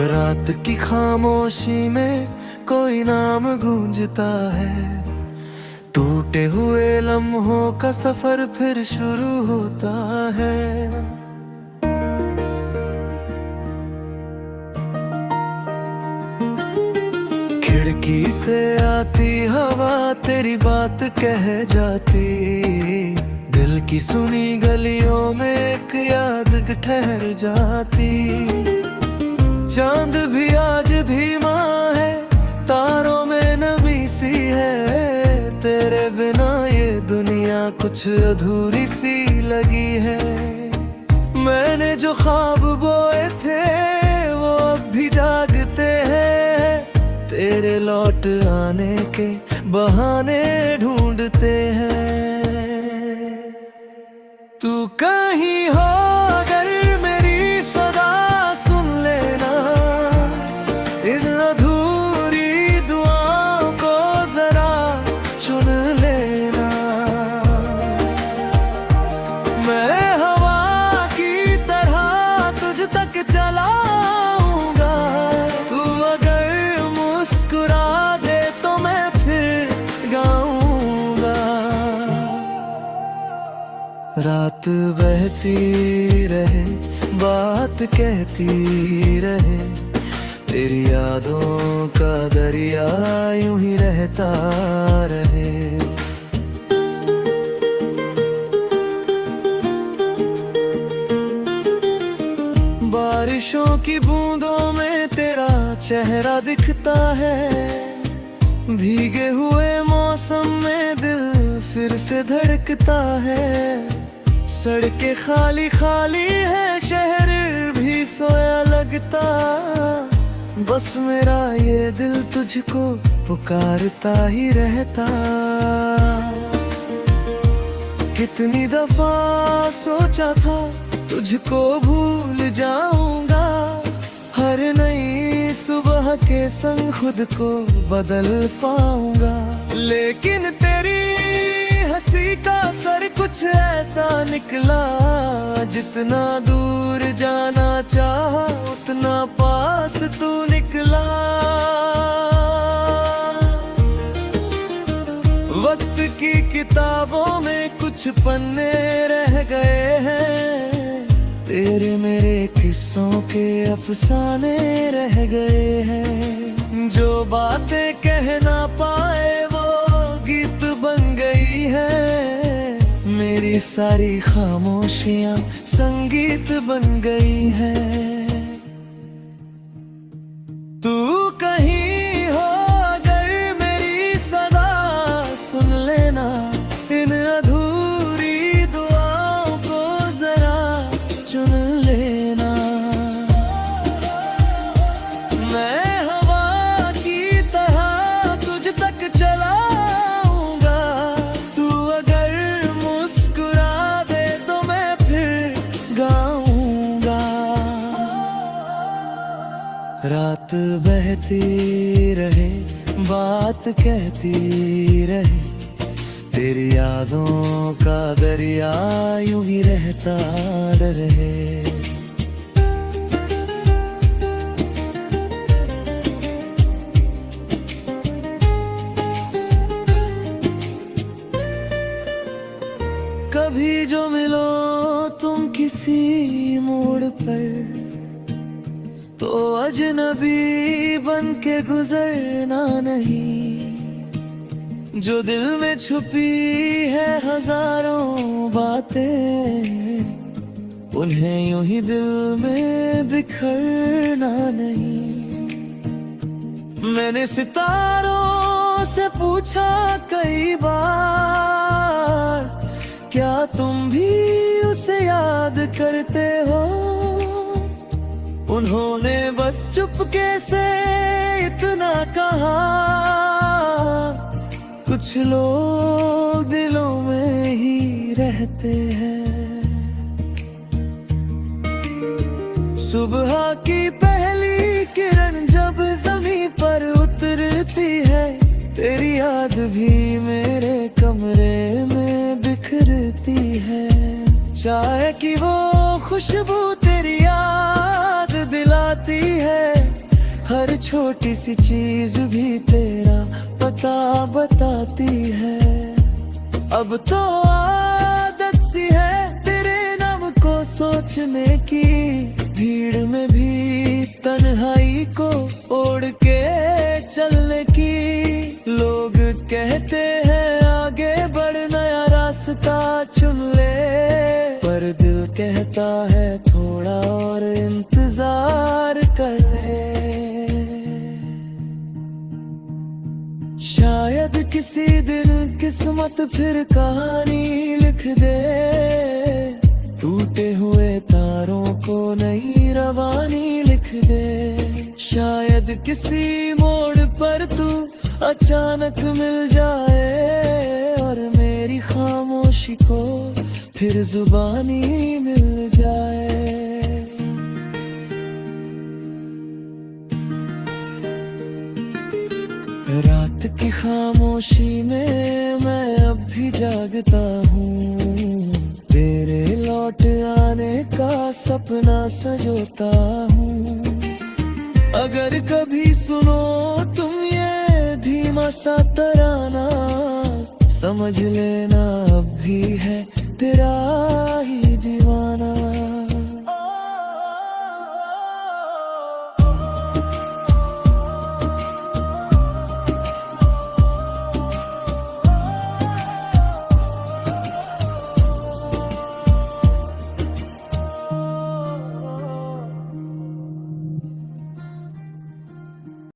रात की खामोशी में कोई नाम गूंजता है, टूटे हुए लम्हों का सफर फिर शुरू होता है। खिड़की से आती हवा तेरी बात कह जाती, दिल की सुनी गलियों में एक याद ठहर जाती। चांद भी आज धीमा है, तारों में नमी सी है, तेरे बिना ये दुनिया कुछ अधूरी सी लगी है। मैंने जो ख्वाब बोए थे वो अब भी जागते हैं, तेरे लौट आने के बहाने ढूंढते हैं। तू कहीं हो अगर मेरी सदा सुन लेना, इन अधूरी दुआओं को जरा चुन लेना। मैं हवा की तरह तुझ तक चलाऊंगा, तू अगर मुस्कुरा दे तो मैं फिर गाऊंगा। रात बहती रहे, बात कहती रहे, तेरी यादों का दरिया यूं ही रहता रहे। बारिशों की बूंदों में तेरा चेहरा दिखता है, भीगे हुए मौसम में दिल फिर से धड़कता है। सड़कें खाली खाली है, शहर भी सोया लगता, बस मेरा ये दिल तुझको पुकारता ही रहता। कितनी दफा सोचा था तुझको भूल जाऊंगा, हर नई सुबह के संग खुद को बदल पाऊंगा। लेकिन तेरी हंसी का सर कुछ ऐसा निकला, जितना दूर जाना चाहा उतना पास तू निकला। वक्त की किताबों में कुछ पन्ने रह गए हैं, तेरे मेरे किस्सों के अफसाने रह गए हैं। जो बातें कह ना पाए वो गीत बन गई है, मेरी सारी खामोशियां संगीत बन गई है। तू कहीं हो अगर मेरी सदा सुन लेना, इन अधूरी दुआओं को जरा चुन लेना। मैं हवा की तरह तुझ तक चलाऊंगा, तू अगर मुस्कुरा दे तो मैं फिर गाऊंगा। रात बहती रहे, बात कहती रहे, तेरी यादों का दरिया यूं ही रहता रहे। कभी जो मिलो तुम किसी मोड़ पर, तो अजनबी बन के गुजरना नहीं। जो दिल में छुपी है हजारों बातें, उन्हें यूं ही दिल में बिखरना नहीं। मैंने सितारों से पूछा कई बार, क्या तुम भी उसे याद करते हो? उन्होंने बस चुपके से इतना कहा, कुछ लोग दिलों में ही रहते हैं। सुबह की पहली किरण जब ज़मीं पर उतरती है, तेरी याद भी मेरे कमरे में बिखरती है। चाय की वो खुशबू तेरी छोटी सी चीज भी तेरा पता बताती है। अब तो आदत सी है तेरे नाम को सोचने की, भीड़ में भी तन्हाई को ओढ़ के चलने की। लोग कहते हैं आगे बढ़ नया रास्ता चुन ले, पर दिल कहता है थोड़ा और इंतजार कर ले। शायद किसी दिन किस्मत फिर कहानी लिख दे, टूटे हुए तारों को नई रवानी लिख दे। शायद किसी मोड़ पर तू अचानक मिल जाए, और मेरी खामोशी को फिर जुबानी मिल जाए। रात की खामोशी में मैं अब भी जागता हूँ, तेरे लौट आने का सपना सजोता हूँ। अगर कभी सुनो तुम ये धीमा सा तराना, समझ लेना अब भी है तेरा ही दीवाना।